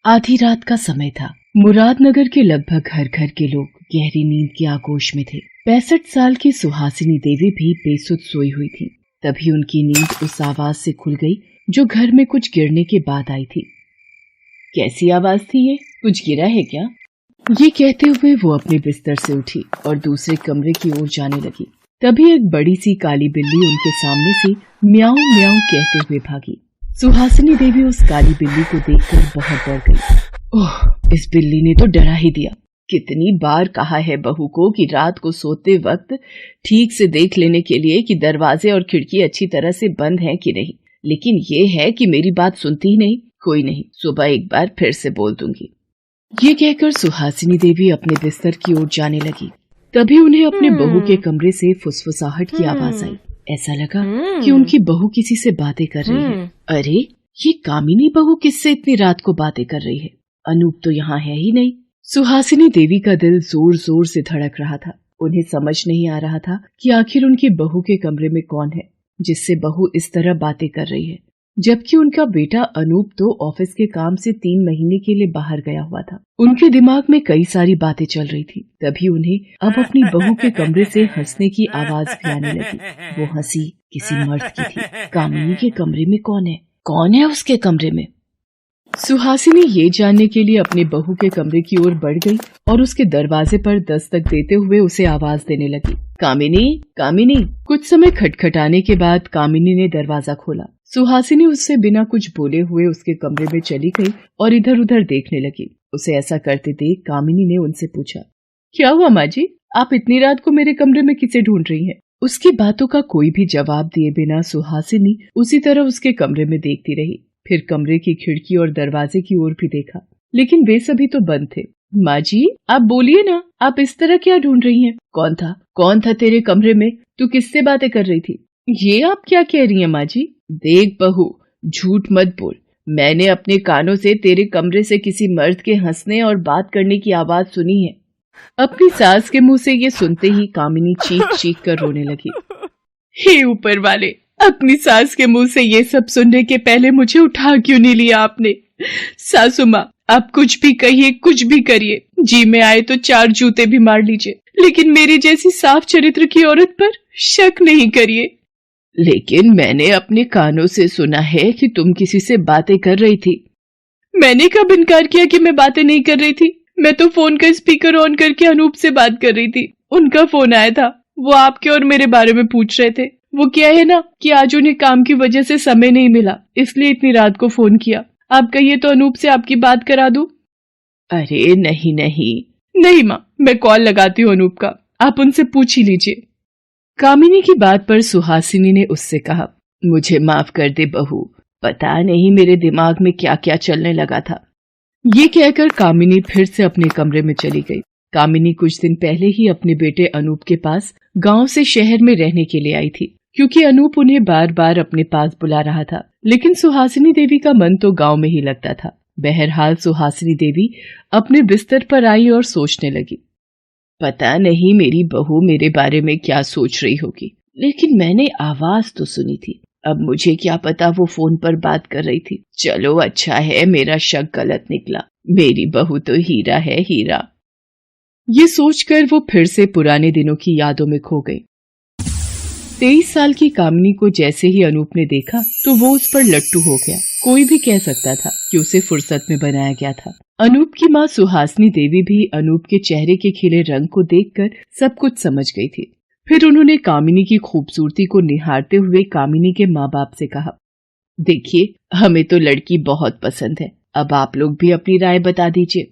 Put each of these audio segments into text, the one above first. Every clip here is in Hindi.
आधी रात का समय था। मुरादनगर के लगभग हर घर के लोग गहरी नींद के आगोश में थे। 65 साल की सुहासिनी देवी भी बेसुध सोई हुई थी। तभी उनकी नींद उस आवाज से खुल गई जो घर में कुछ गिरने के बाद आई थी। कैसी आवाज थी ये? कुछ गिरा है क्या? ये कहते हुए वो अपने बिस्तर से उठी और दूसरे कमरे की ओर जाने लगी। तभी एक बड़ी सी काली बिल्ली उनके सामने से म्याऊं म्याऊं कहते हुए भागी। सुहासिनी देवी उस काली बिल्ली को देखकर बहुत डर गई। ओह, इस बिल्ली ने तो डरा ही दिया। कितनी बार कहा है बहू को कि रात को सोते वक्त ठीक से देख लेने के लिए कि दरवाजे और खिड़की अच्छी तरह से बंद हैं कि नहीं, लेकिन ये है कि मेरी बात सुनती ही नहीं। कोई नहीं, सुबह एक बार फिर से बोल दूंगी। ये कहकर सुहासिनी देवी अपने बिस्तर की ओर जाने लगी। तभी उन्हें अपने बहू के कमरे से फुसफुसाहट की आवाज आई। ऐसा लगा कि उनकी बहू किसी से बातें कर रही है। अरे, ये कामिनी बहू किससे इतनी रात को बातें कर रही है? अनूप तो यहाँ है ही नहीं। सुहासिनी देवी का दिल जोर जोर से धड़क रहा था। उन्हें समझ नहीं आ रहा था कि आखिर उनकी बहू के कमरे में कौन है जिससे बहू इस तरह बातें कर रही है, जबकि उनका बेटा अनूप तो ऑफिस के काम से 3 महीने के लिए बाहर गया हुआ था। उनके दिमाग में कई सारी बातें चल रही थी। तभी उन्हें अब अपनी बहू के कमरे से हंसने की आवाज भी आने लगी। वो हंसी किसी मर्द की थी। कामिनी के कमरे में कौन है? कौन है उसके कमरे में? सुहासिनी ये जानने के लिए अपने बहू के कमरे की ओर बढ़ गई और उसके दरवाजे पर दस्तक देते हुए उसे आवाज देने लगी। कामिनी, कामिनी। कुछ समय खटखटाने के बाद कामिनी ने दरवाजा खोला। सुहासिनी उससे बिना कुछ बोले हुए उसके कमरे में चली गई और इधर उधर देखने लगी। उसे ऐसा करते देख कामिनी ने उनसे पूछा, क्या हुआ माँ जी? आप इतनी रात को मेरे कमरे में किसे ढूंढ रही हैं? उसकी बातों का कोई भी जवाब दिए बिना सुहासिनी उसी तरह उसके कमरे में देखती रही। फिर कमरे की खिड़की और दरवाजे की ओर भी देखा, लेकिन वे सभी तो बंद थे। माँ जी, आप बोलिए ना, आप इस तरह क्या ढूंढ रही हैं? कौन था तेरे कमरे में? तू किससे बातें कर रही थी? ये आप क्या कह रही हैं माँ जी? देख बहू, झूठ मत बोल। मैंने अपने कानों से तेरे कमरे से किसी मर्द के हंसने और बात करने की आवाज सुनी है। अपनी सास के मुंह से ये सुनते ही कामिनी चीख चीख कर रोने लगी। हे ऊपर वाले, अपनी सास के मुंह से ये सब सुनने के पहले मुझे उठा क्यों नहीं लिया आपने? सासू माँ, आप कुछ भी कहिए, कुछ भी करिए, जी में आए तो 4 जूते भी मार लीजिए, लेकिन मेरी जैसी साफ चरित्र की औरत पर शक नहीं करिए। लेकिन मैंने अपने कानों से सुना है कि तुम किसी से बातें कर रही थी। मैंने कब इनकार किया कि मैं बातें नहीं कर रही थी? मैं तो फोन का स्पीकर ऑन करके अनूप से बात कर रही थी। उनका फोन आया था, वो आपके और मेरे बारे में पूछ रहे थे। वो क्या है ना कि आज उन्हें काम की वजह से समय नहीं मिला, इसलिए इतनी रात को फोन किया। आप कहिए तो अनूप से आपकी बात करा दूं? अरे नहीं माँ, मैं कॉल लगाती हूँ अनूप का, आप उनसे पूछ ही लीजिए। कामिनी की बात पर सुहासिनी ने उससे कहा, मुझे माफ कर दे बहू, पता नहीं मेरे दिमाग में क्या क्या चलने लगा था। ये कहकर कामिनी फिर से अपने कमरे में चली गई। कामिनी कुछ दिन पहले ही अपने बेटे अनूप के पास गांव से शहर में रहने के लिए आई थी, क्योंकि अनूप उन्हें बार बार अपने पास बुला रहा था। लेकिन सुहासिनी देवी का मन तो गांव में ही लगता था। बहरहाल सुहासिनी देवी अपने बिस्तर पर आई और सोचने लगी, पता नहीं मेरी बहू मेरे बारे में क्या सोच रही होगी, लेकिन मैंने आवाज तो सुनी थी। अब मुझे क्या पता वो फोन पर बात कर रही थी। चलो अच्छा है, मेरा शक गलत निकला। मेरी बहू तो हीरा है, हीरा। ये सोचकर वो फिर से पुराने दिनों की यादों में खो गई। 23 साल की कामिनी को जैसे ही अनूप ने देखा तो वो उस पर लट्टू हो गया। कोई भी कह सकता था कि उसे फुर्सत में बनाया गया था। अनूप की माँ सुहासिनी देवी भी अनूप के चेहरे के खिले रंग को देखकर सब कुछ समझ गई थी। फिर उन्होंने कामिनी की खूबसूरती को निहारते हुए कामिनी के माँ बाप से कहा, देखिए, हमें तो लड़की बहुत पसंद है, अब आप लोग भी अपनी राय बता दीजिए।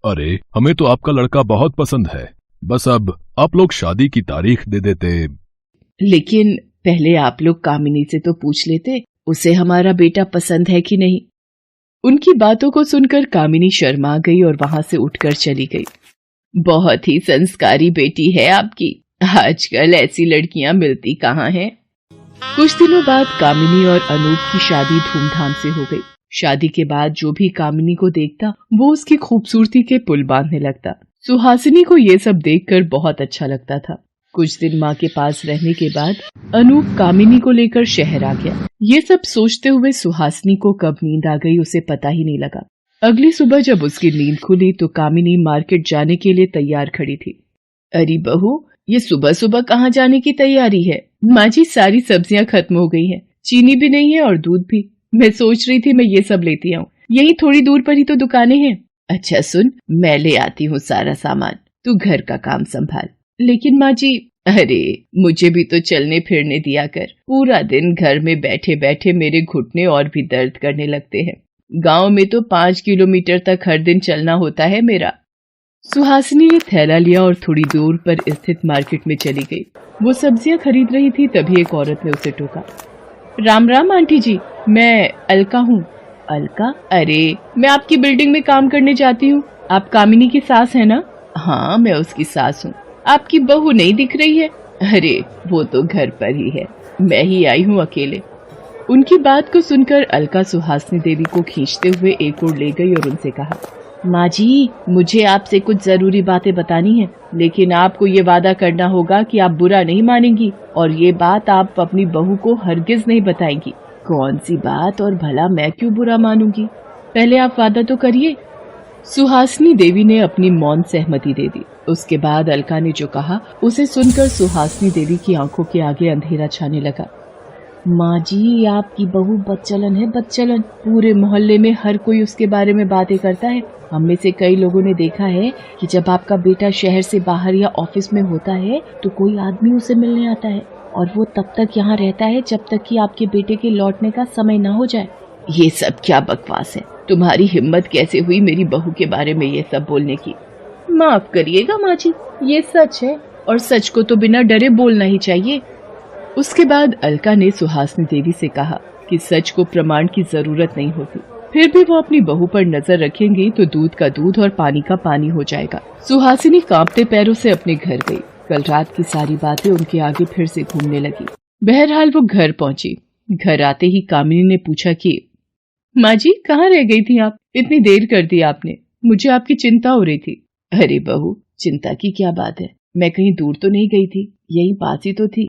अरे, हमें तो आपका लड़का बहुत पसंद है, बस अब आप लोग शादी की तारीख दे देते। लेकिन पहले आप लोग कामिनी से तो पूछ लेते, उसे हमारा बेटा पसंद है कि नहीं। उनकी बातों को सुनकर कामिनी शर्मा गई और वहां से उठकर चली गई। बहुत ही संस्कारी बेटी है आपकी, आजकल ऐसी लड़कियां मिलती कहाँ हैं। कुछ दिनों बाद कामिनी और अनूप की शादी धूमधाम से हो गई। शादी के बाद जो भी कामिनी को देखता वो उसकी खूबसूरती के पुल बांधने लगता। सुहासिनी को ये सब देखकर बहुत अच्छा लगता था। कुछ दिन माँ के पास रहने के बाद अनूप कामिनी को लेकर शहर आ गया। ये सब सोचते हुए सुहासिनी को कब नींद आ गई उसे पता ही नहीं लगा। अगली सुबह जब उसकी नींद खुली तो कामिनी मार्केट जाने के लिए तैयार खड़ी थी। अरे बहू, ये सुबह सुबह कहाँ जाने की तैयारी है? माँ जी, सारी सब्जियां खत्म हो गई हैं, चीनी भी नहीं है और दूध भी। मैं सोच रही थी मैं ये सब लेती आऊं, यही थोड़ी दूर पर ही तो दुकानें हैं। अच्छा सुन, मैं ले आती हूँ सारा सामान, तू घर का काम संभाल। लेकिन माँ जी, अरे मुझे भी तो चलने फिरने दिया कर। पूरा दिन घर में बैठे बैठे मेरे घुटने और भी दर्द करने लगते हैं। गांव में तो 5 किलोमीटर तक हर दिन चलना होता है मेरा। सुहासिनी ने थैला लिया और थोड़ी दूर पर स्थित मार्केट में चली गई। वो सब्जियां खरीद रही थी, तभी एक औरत ने उसे टोका। राम राम आंटी जी, मैं अलका हूँ। अलका? अरे मैं आपकी बिल्डिंग में काम करने जाती हूँ। आप कामिनी की सास है ना? हाँ, मैं उसकी सास हूँ। आपकी बहू नहीं दिख रही है। अरे वो तो घर पर ही है, मैं ही आई हूँ अकेले। उनकी बात को सुनकर अलका सुहासिनी देवी को खींचते हुए एक ओर ले गई और उनसे कहा, माँ जी, मुझे आपसे कुछ जरूरी बातें बतानी है, लेकिन आपको ये वादा करना होगा कि आप बुरा नहीं मानेंगी और ये बात आप अपनी बहू को हरगिज नहीं बताएंगी। कौन सी बात, और भला मैं क्यों बुरा मानूंगी? पहले आप वादा तो करिए। सुहासिनी देवी ने अपनी मौन सहमति दे दी। उसके बाद अलका ने जो कहा उसे सुनकर सुहासिनी देवी की आंखों के आगे अंधेरा छाने लगा। माँ जी, आपकी बहू बदचलन है, बदचलन। पूरे मोहल्ले में हर कोई उसके बारे में बातें करता है। हम में से कई लोगों ने देखा है कि जब आपका बेटा शहर से बाहर या ऑफिस में होता है तो कोई आदमी उसे मिलने आता है और वो तब तक यहाँ रहता है जब तक कि आपके बेटे के लौटने का समय न हो जाए। ये सब क्या बकवास है? तुम्हारी हिम्मत कैसे हुई मेरी बहू के बारे में ये सब बोलने की? माफ करिएगा माँ जी, ये सच है और सच को तो बिना डरे बोलना ही चाहिए। उसके बाद अलका ने सुहासिनी देवी से कहा कि सच को प्रमाण की जरूरत नहीं होती, फिर भी वो अपनी बहू पर नजर रखेंगी तो दूध का दूध और पानी का पानी हो जाएगा। सुहासिनी कांपते पैरों से अपने घर गई। कल रात की सारी बातें उनके आगे फिर से घूमने लगी। बहरहाल वो घर पहुंची। घर आते ही कामिनी ने पूछा कि माँ जी, कहाँ रह गई थी आप? इतनी देर कर दी आपने, मुझे आपकी चिंता हो रही थी। अरे बहू, चिंता की क्या बात है, मैं कहीं दूर तो नहीं गई थी, यही पास ही तो थी।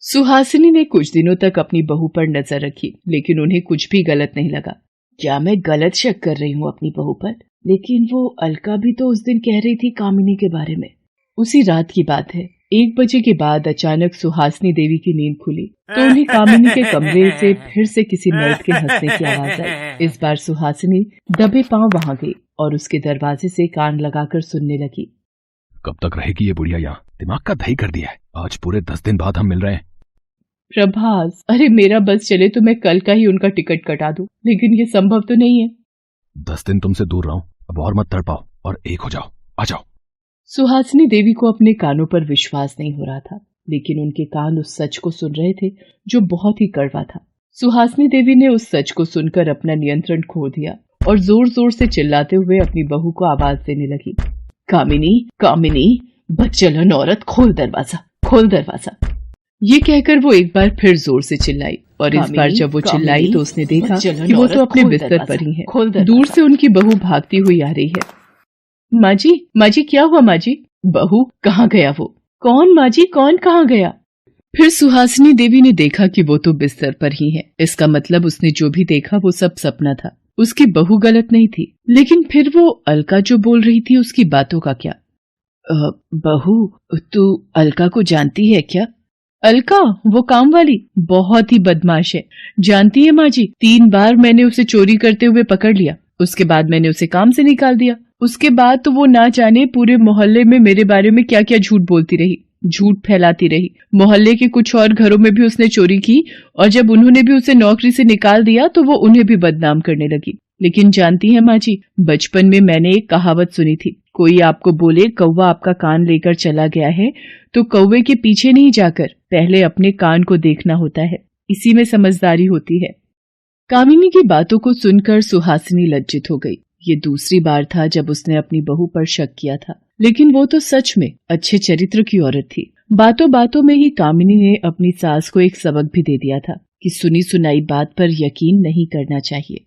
सुहासिनी ने कुछ दिनों तक अपनी बहू पर नजर रखी, लेकिन उन्हें कुछ भी गलत नहीं लगा। क्या मैं गलत शक कर रही हूँ अपनी बहू पर? लेकिन वो अलका भी तो उस दिन कह रही थी कामिनी के बारे में। उसी रात की बात है, 1 बजे के बाद अचानक सुहासिनी देवी की नींद खुली तो उन्हें कामिनी के कमरे से फिर से किसी मर्द के हंसने की आवाज आई। इस बार सुहासिनी दबे पांव वहां गई और उसके दरवाजे से कान लगाकर सुनने लगी। कब तक रहेगी ये बुढ़िया यहाँ? दिमाग का दही कर दिया है। आज पूरे 10 दिन बाद हम मिल रहे हैं। प्रभास, अरे मेरा बस चले तो मैं कल का ही उनका टिकट कटा दूं, लेकिन ये संभव तो नहीं है। 10 दिन तुमसे दूर रहूं, अब और मत तड़पाओ और एक हो जाओ, आ जाओ। सुहासिनी देवी को अपने कानों पर विश्वास नहीं हो रहा था, लेकिन उनके कान उस सच को सुन रहे थे जो बहुत ही कड़वा था। सुहासिनी देवी ने उस सच को सुनकर अपना नियंत्रण खो दिया और जोर जोर से चिल्लाते हुए अपनी बहू को आवाज देने लगी, कामिनी, कामिनी, बदचलन औरत, खोल दरवाजा, खोल दरवाजा। ये कहकर वो एक बार फिर जोर से चिल्लाई और इस बार जब वो चिल्लाई तो उसने देखा कि वो तो अपने बिस्तर पर ही है। दूर से उनकी बहू भागती हुई आ रही है। माँ जी, माँ जी, क्या हुआ माँ जी? बहू, कहाँ गया वो? कौन माँ जी, कौन कहाँ गया? फिर सुहासिनी देवी ने देखा कि वो तो बिस्तर पर ही है। इसका मतलब उसने जो भी देखा वो सब सपना था। उसकी बहू गलत नहीं थी, लेकिन फिर वो अलका जो बोल रही थी उसकी बातों का क्या? बहू, तू अलका को जानती है क्या? अलका, वो काम वाली, बहुत ही बदमाश है। जानती है माँ जी, 3 बार मैंने उसे चोरी करते हुए पकड़ लिया, उसके बाद मैंने उसे काम से निकाल दिया। उसके बाद तो वो ना जाने पूरे मोहल्ले में मेरे बारे में क्या क्या झूठ बोलती रही, झूठ फैलाती रही। मोहल्ले के कुछ और घरों में भी उसने चोरी की और जब उन्होंने भी उसे नौकरी से निकाल दिया तो वो उन्हें भी बदनाम करने लगी। लेकिन जानती है माँ जी, बचपन में मैंने एक कहावत सुनी थी, कोई आपको बोले कौवा आपका कान लेकर चला गया है तो कौवे के पीछे नहीं जाकर पहले अपने कान को देखना होता है, इसी में समझदारी होती है। कामिनी की बातों को सुनकर सुहासिनी लज्जित हो गई। ये दूसरी बार था जब उसने अपनी बहू पर शक किया था, लेकिन वो तो सच में अच्छे चरित्र की औरत थी। बातों बातों में ही कामिनी ने अपनी सास को एक सबक भी दे दिया था कि सुनी सुनाई बात पर यकीन नहीं करना चाहिए।